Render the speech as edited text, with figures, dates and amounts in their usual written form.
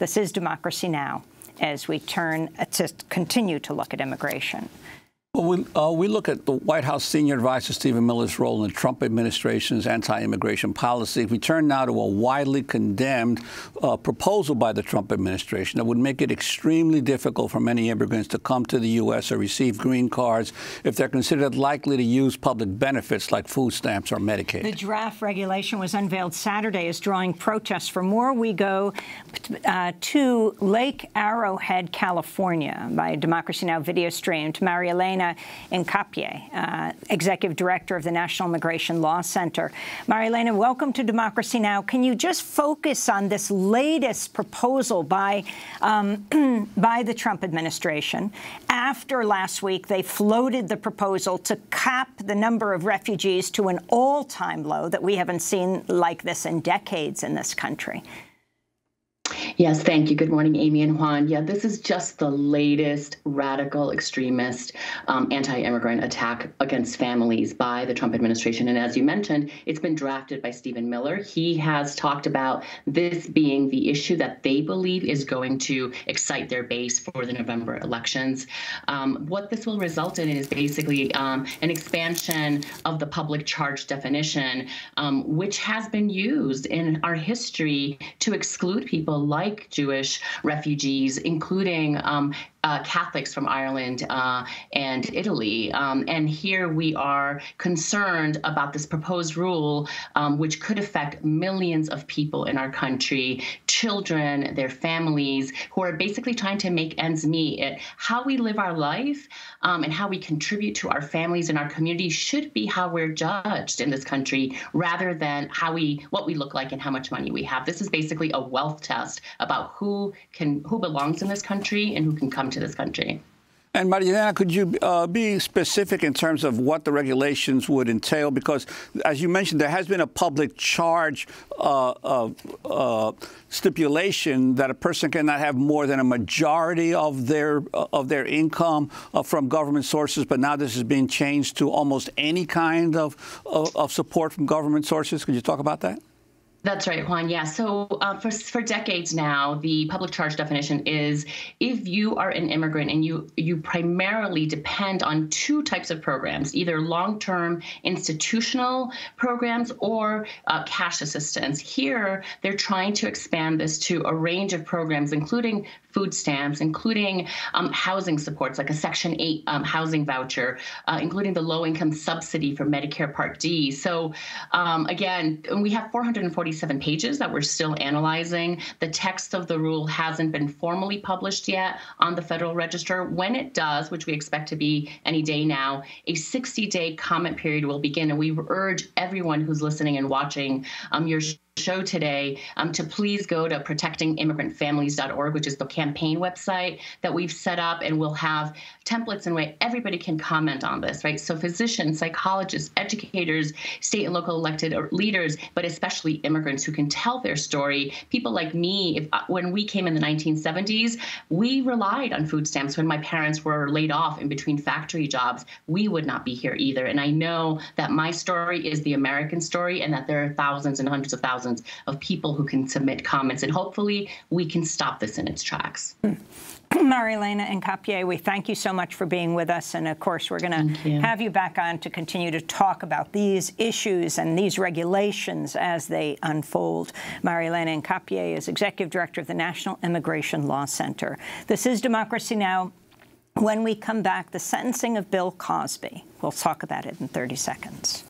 This is Democracy Now! As we turn to continue to look at immigration. Well, we look at the White House senior advisor Stephen Miller's role in the Trump administration's anti-immigration policy. We turn now to a widely condemned proposal by the Trump administration that would make it extremely difficult for many immigrants to come to the U.S. or receive green cards if they're considered likely to use public benefits like food stamps or Medicaid. The draft regulation was unveiled Saturday, is drawing protests. For more, we go to Lake Arrowhead, California, by Democracy Now! Video stream to Marielena Incapie, Executive Director of the National Immigration Law Center. Marielena, welcome to Democracy Now! Can you just focus on this latest proposal by the Trump administration? After last week, they floated the proposal to cap the number of refugees to an all-time low that we haven't seen like this in decades in this country. Yes, thank you. Good morning, Amy and Juan. Yeah, this is just the latest radical extremist anti-immigrant attack against families by the Trump administration. And as you mentioned, it's been drafted by Stephen Miller. He has talked about this being the issue that they believe is going to excite their base for the November elections. What this will result in is basically an expansion of the public charge definition, which has been used in our history to exclude people like Jewish refugees, including Catholics from Ireland and Italy. And here we are concerned about this proposed rule, which could affect millions of people in our country, children, their families, who are basically trying to make ends meet. How we live our life and how we contribute to our families and our community should be how we're judged in this country, rather than what we look like and how much money we have. This is basically a wealth test about who belongs in this country and who can come to this country. And Marielena, could you be specific in terms of what the regulations would entail? Because, as you mentioned, there has been a public charge stipulation that a person cannot have more than a majority of their income from government sources. But now this is being changed to almost any kind of support from government sources. Could you talk about that? That's right, Juan. Yeah. So for decades now, the public charge definition is if you are an immigrant and you primarily depend on two types of programs, either long-term institutional programs or cash assistance. Here, they're trying to expand this to a range of programs, including food stamps, including housing supports like a Section 8 housing voucher, including the low-income subsidy for Medicare Part D. So again, we have 447 pages that we're still analyzing. The text of the rule hasn't been formally published yet on the Federal Register. When it does, which we expect to be any day now, a 60-day comment period will begin. And we urge everyone who's listening and watching your show today to please go to protectingimmigrantfamilies.org, which is the campaign website that we've set up, and we'll have templates in way everybody can comment on this, right? So physicians, psychologists, educators, state and local elected leaders, but especially immigrants who can tell their story. People like me, when we came in the 1970s, we relied on food stamps when my parents were laid off in between factory jobs. We would not be here either. And I know that my story is the American story, and that there are thousands and hundreds of thousands of people who can submit comments, and hopefully we can stop this in its tracks. Marielena Incapie, we thank you so much for being with us, and of course we're going to have you back on to continue to talk about these issues and these regulations as they unfold. Marielena Incapie is Executive Director of the National Immigration Law Center. This is Democracy Now! When we come back, the sentencing of Bill Cosby. We'll talk about it in 30 seconds.